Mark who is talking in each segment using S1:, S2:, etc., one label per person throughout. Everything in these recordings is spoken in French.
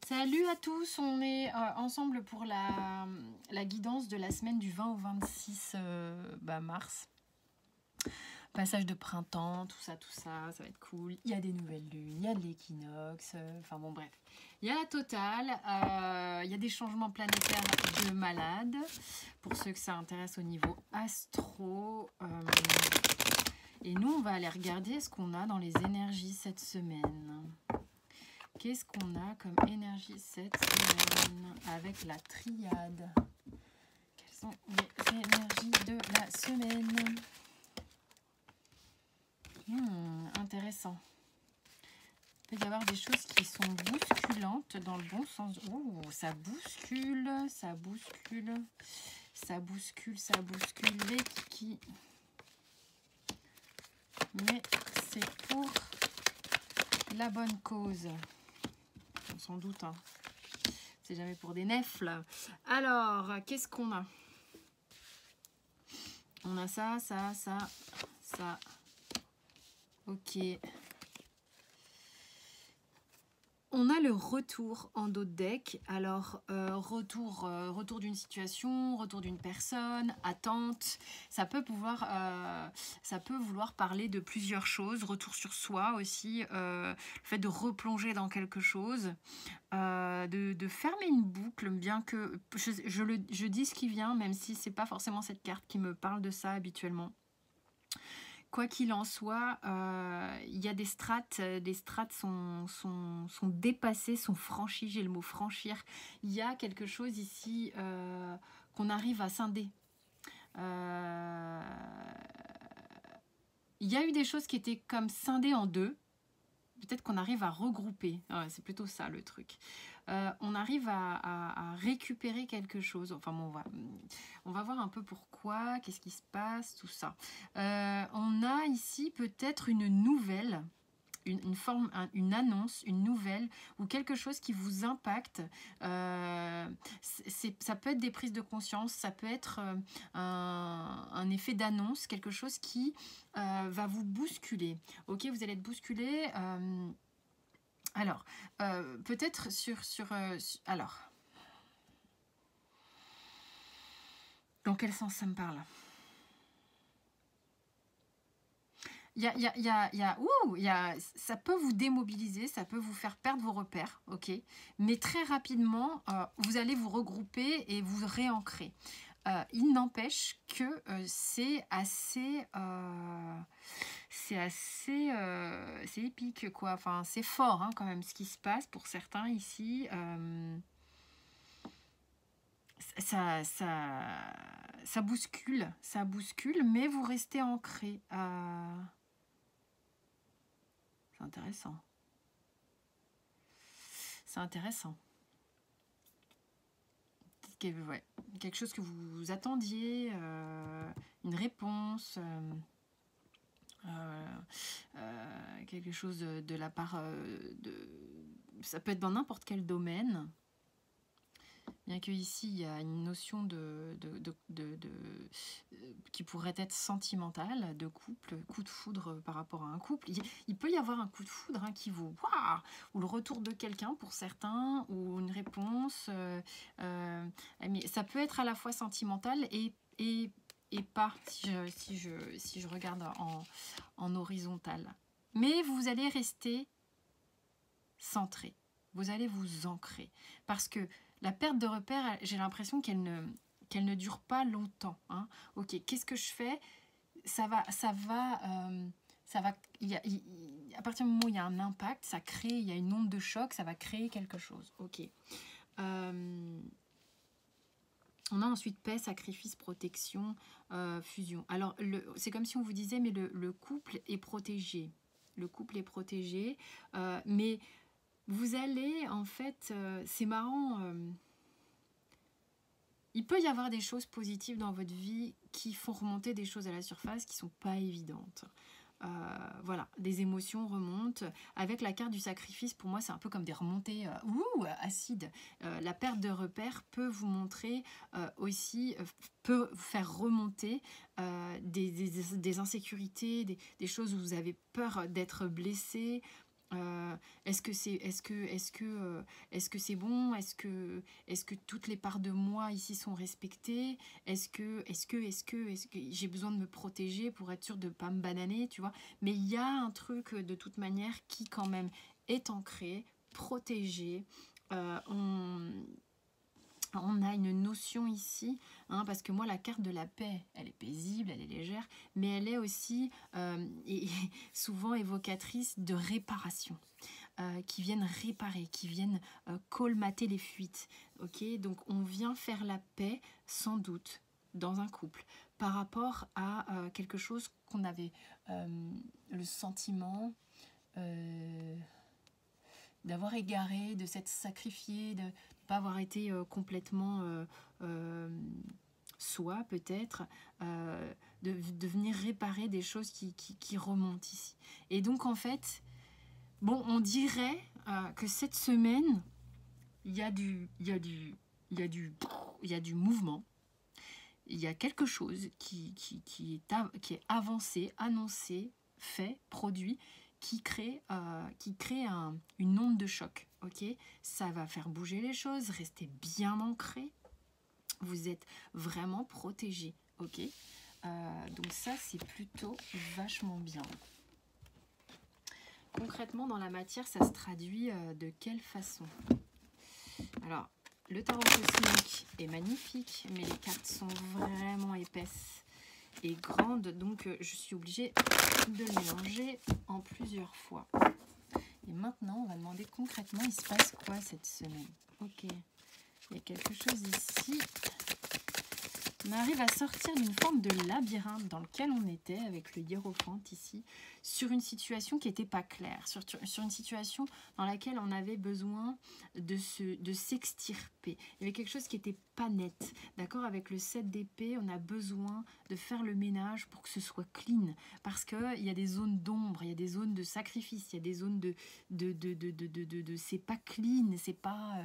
S1: Salut à tous, on est ensemble pour la guidance de la semaine du 20 au 26 mars. Passage de printemps, tout ça, ça va être cool. Il y a des nouvelles lunes, il y a de l'équinoxe, enfin bon bref. Il y a la totale, il y a des changements planétaires de malade, pour ceux que ça intéresse au niveau astro. Et nous, on va aller regarder ce qu'on a dans les énergies cette semaine. Qu'est-ce qu'on a comme énergie cette semaine avec la triade? Quelles sont les énergies de la semaine? Intéressant. Il peut y avoir des choses qui sont bousculantes dans le bon sens. Oh, ça bouscule, ça bouscule, ça bouscule, ça bouscule les kikis. Mais c'est pour la bonne cause. Sans doute, hein. C'est jamais pour des nefs là. Alors, qu'est-ce qu'on a? On a ça, ça, ça, ça. Ok. On a le retour en dos de deck. Alors, retour d'une situation, retour d'une personne, attente. Ça peut vouloir parler de plusieurs choses. Retour sur soi aussi. Le fait de replonger dans quelque chose. De fermer une boucle, bien que je dis ce qui vient, même si c'est pas forcément cette carte qui me parle de ça habituellement. Quoi qu'il en soit, il y a des strates sont dépassées, sont franchies, j'ai le mot franchir. Il y a quelque chose ici qu'on arrive à scinder. Il y a eu des choses qui étaient comme scindées en deux. Peut-être qu'on arrive à regrouper. Ouais, c'est plutôt ça le truc. On arrive à récupérer quelque chose. Enfin bon, on va voir un peu pourquoi, qu'est-ce qui se passe, tout ça. On a ici peut-être une nouvelle, une annonce, une nouvelle ou quelque chose qui vous impacte. Ça peut être des prises de conscience, ça peut être un effet d'annonce, quelque chose qui va vous bousculer. Ok, vous allez être bousculé. Alors, peut-être alors, dans quel sens ça me parle? Ça peut vous démobiliser, ça peut vous faire perdre vos repères, ok. Mais très rapidement, vous allez vous regrouper et vous réancrer. Il n'empêche que c'est épique, quoi. Enfin, c'est fort, hein, quand même, ce qui se passe pour certains ici. Ça bouscule, mais vous restez ancré. C'est intéressant. C'est intéressant. Ouais, quelque chose que vous attendiez, une réponse, quelque chose de la part de... Ça peut être dans n'importe quel domaine. Bien que ici il y a une notion qui pourrait être sentimentale, de couple, coup de foudre par rapport à un couple. Il peut y avoir un coup de foudre qui vous... Waouh, ou le retour de quelqu'un pour certains, ou une réponse. Mais ça peut être à la fois sentimental et pas, si je regarde en horizontal. Mais vous allez rester centré. Vous allez vous ancrer. Parce que la perte de repère, j'ai l'impression qu'elle ne dure pas longtemps. Hein. Ok, qu'est-ce que je fais? À partir du moment où il y a un impact, il y a une onde de choc, ça va créer quelque chose. Ok. On a ensuite paix, sacrifice, protection, fusion. Alors, c'est comme si on vous disait, mais le couple est protégé. Le couple est protégé, mais vous allez, en fait, c'est marrant, il peut y avoir des choses positives dans votre vie qui font remonter des choses à la surface qui ne sont pas évidentes. Voilà, des émotions remontent. Avec la carte du sacrifice, pour moi, c'est un peu comme des remontées acides. La perte de repères peut vous montrer aussi, peut vous faire remonter des insécurités, des choses où vous avez peur d'être blessé. Est-ce que c'est bon? Est-ce que toutes les parts de moi ici sont respectées? Est-ce que j'ai besoin de me protéger pour être sûre de ne pas me bananer, tu vois? Mais il y a un truc de toute manière qui quand même est ancré, protégé. On a une notion ici, hein, parce que moi la carte de la paix, elle est paisible, elle est légère, mais elle est aussi souvent évocatrice de réparation, qui viennent réparer, qui viennent colmater les fuites. Ok, donc on vient faire la paix sans doute dans un couple par rapport à quelque chose qu'on avait le sentiment d'avoir égaré, de s'être sacrifié, de ne pas avoir été complètement soi peut-être, de venir réparer des choses qui remontent ici. Et donc en fait, bon, on dirait que cette semaine, il y a du mouvement, il y a quelque chose qui est avancé, annoncé, fait, produit, qui crée une onde de choc. Ok, ça va faire bouger les choses, restez bien ancré. Vous êtes vraiment protégé. Ok, donc ça c'est plutôt vachement bien. Concrètement dans la matière, ça se traduit de quelle façon? Alors, le tarot cosmique est magnifique, mais les cartes sont vraiment épaisses et grandes, donc je suis obligée de le mélanger en plusieurs fois. Et maintenant, on va demander concrètement, il se passe quoi cette semaine? Ok, il y a quelque chose ici. On arrive à sortir d'une forme de labyrinthe dans lequel on était avec le hiérophante ici, sur une situation qui n'était pas claire, sur une situation dans laquelle on avait besoin de s'extirper. Il y avait quelque chose qui n'était pas net. D'accord, avec le 7 d'épée, on a besoin de faire le ménage pour que ce soit clean. Parce qu'il y a des zones d'ombre, il y a des zones de sacrifice, il y a des zones de c'est pas clean, c'est pas...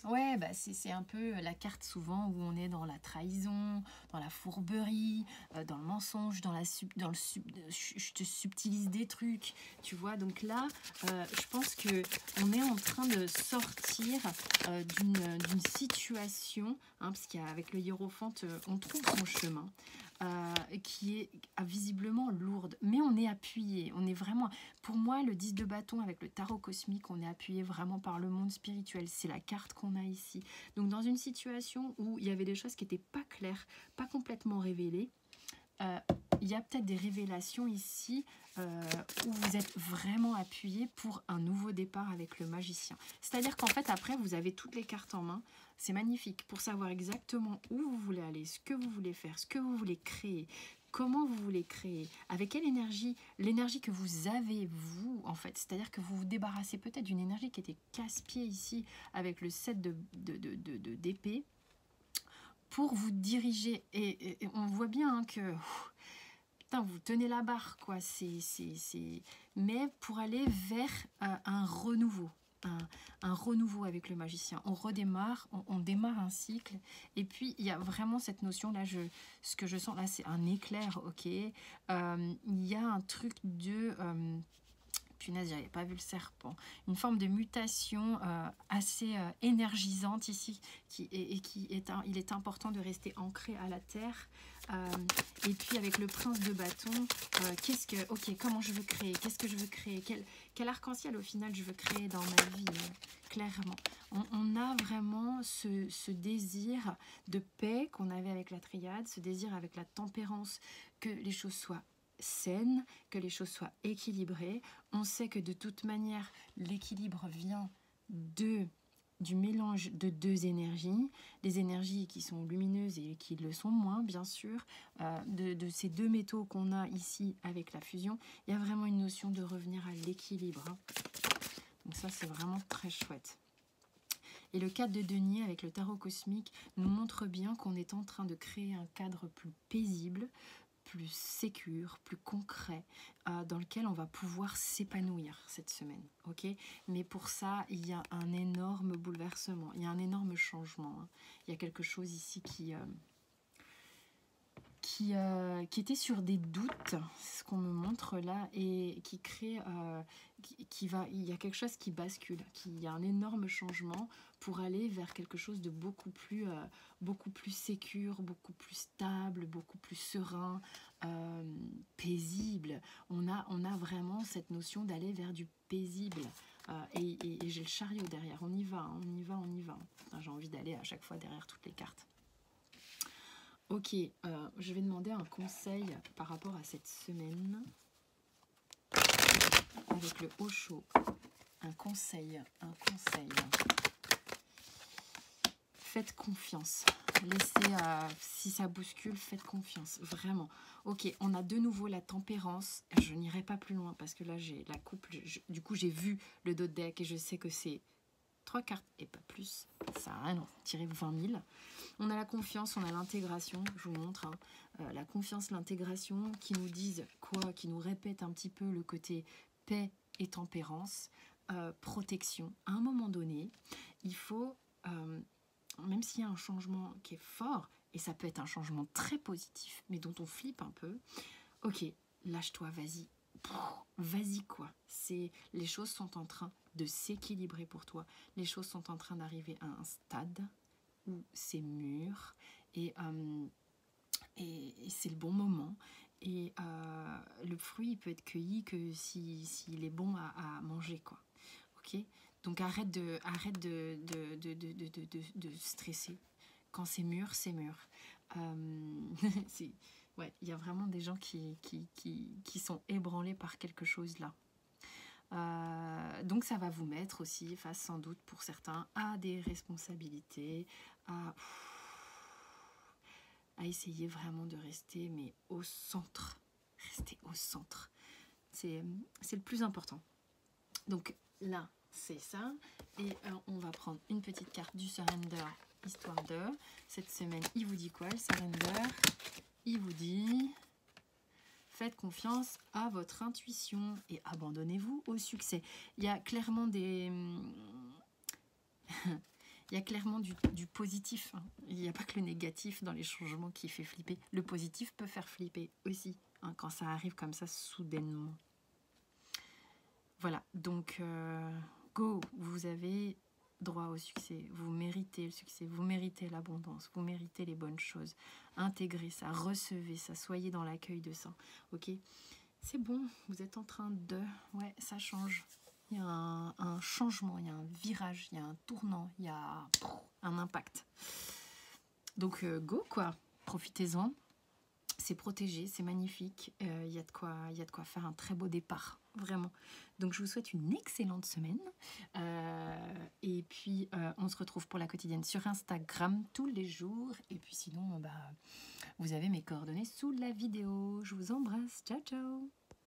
S1: Ouais, bah c'est un peu la carte souvent où on est dans la trahison, dans la fourberie, dans le mensonge, je te subtilise des trucs, tu vois. Donc là, je pense que on est en train de sortir d'une situation, hein, parce qu'avec le hiérophante, on trouve son chemin. Qui est visiblement lourde, mais on est appuyé, on est vraiment, pour moi le 10 de bâton avec le tarot cosmique, on est appuyé vraiment par le monde spirituel, c'est la carte qu'on a ici. Donc dans une situation où il y avait des choses qui n'étaient pas claires, pas complètement révélées, il y a peut-être des révélations ici où vous êtes vraiment appuyé pour un nouveau départ avec le magicien. C'est-à-dire qu'en fait, après, vous avez toutes les cartes en main. C'est magnifique pour savoir exactement où vous voulez aller, ce que vous voulez faire, ce que vous voulez créer, comment vous voulez créer, avec quelle énergie, l'énergie que vous avez, vous, en fait. C'est-à-dire que vous vous débarrassez peut-être d'une énergie qui était casse-pied ici avec le 7 d'épée pour vous diriger. Et on voit bien hein, que... Putain, vous tenez la barre, quoi. Mais pour aller vers un renouveau. Un renouveau avec le magicien. On redémarre, on démarre un cycle. Et puis, il y a vraiment cette notion, là, ce que je sens, là, c'est un éclair, ok. Il y a un truc de... punaise, j'avais pas vu le serpent. Une forme de mutation assez énergisante ici. Il est important de rester ancré à la terre. Et puis avec le prince de bâton, comment je veux créer? Qu'est-ce que je veux créer? Quel arc-en-ciel au final je veux créer dans ma vie? Clairement. On a vraiment ce désir de paix qu'on avait avec la triade, ce désir avec la tempérance, que les choses soient saines, que les choses soient équilibrées. On sait que de toute manière, l'équilibre vient du mélange de deux énergies, des énergies qui sont lumineuses et qui le sont moins, bien sûr, de ces deux métaux qu'on a ici avec la fusion. Il y a vraiment une notion de revenir à l'équilibre. Hein. Donc ça, c'est vraiment très chouette. Et le 4 de denier avec le tarot cosmique nous montre bien qu'on est en train de créer un cadre plus paisible, plus sécure, plus concret, dans lequel on va pouvoir s'épanouir cette semaine. Okay, mais pour ça, il y a un énorme bouleversement, il y a un énorme changement. Hein. Il y a quelque chose ici qui était sur des doutes, c'est ce qu'on me montre là, et qui crée, il y a quelque chose qui bascule, il y a un énorme changement pour aller vers quelque chose de beaucoup plus sécure, beaucoup plus stable, beaucoup plus serein, paisible. On a vraiment cette notion d'aller vers du paisible. Et j'ai le chariot derrière, on y va, hein, on y va, on y va. Enfin, j'ai envie d'aller à chaque fois derrière toutes les cartes. Ok, je vais demander un conseil par rapport à cette semaine. Avec le Osho, un conseil. Faites confiance. Laissez, si ça bouscule, faites confiance, vraiment. Ok, on a de nouveau la tempérance. Je n'irai pas plus loin parce que là, j'ai la coupe. Du coup, j'ai vu le dos de deck et je sais que c'est 3 cartes et pas plus. Ça n'a rien, tirer 20 000. On a la confiance, on a l'intégration, je vous montre. Hein. La confiance, l'intégration qui nous disent quoi? Qui nous répètent un petit peu le côté paix et tempérance, protection. À un moment donné, il faut, même s'il y a un changement qui est fort, et ça peut être un changement très positif, mais dont on flippe un peu, ok, lâche-toi, vas-y. Vas-y quoi. Les choses sont en train de s'équilibrer pour toi. Les choses sont en train d'arriver à un stade où c'est mûr et c'est le bon moment. Et le fruit il peut être cueilli que s'il est bon à manger quoi. Ok. Donc arrête de stresser. Quand c'est mûr, c'est mûr. Ouais, il y a vraiment des gens qui sont ébranlés par quelque chose là. Donc ça va vous mettre aussi face sans doute pour certains à des responsabilités, à essayer vraiment de rester mais au centre. Rester au centre. C'est le plus important. Donc là, c'est ça. Et on va prendre une petite carte du surrender, histoire de... Cette semaine, il vous dit quoi le surrender? Il vous dit... Faites confiance à votre intuition et abandonnez-vous au succès. Il y a clairement des... Il y a clairement du positif. Hein. Il n'y a pas que le négatif dans les changements qui fait flipper. Le positif peut faire flipper aussi, hein, quand ça arrive comme ça soudainement. Voilà, donc go, vous avez droit au succès. Vous méritez le succès, vous méritez l'abondance, vous méritez les bonnes choses. Intégrez ça, recevez ça, soyez dans l'accueil de ça. Ok, c'est bon, vous êtes en train de... Ouais, ça change. Il y a un changement, il y a un virage, il y a un tournant, il y a un impact. Donc go quoi, profitez-en. C'est protégé, c'est magnifique. Il y a de quoi faire un très beau départ, vraiment. Donc je vous souhaite une excellente semaine. Et puis on se retrouve pour la quotidienne sur Instagram tous les jours. Et puis sinon, vous avez mes coordonnées sous la vidéo. Je vous embrasse. Ciao, ciao.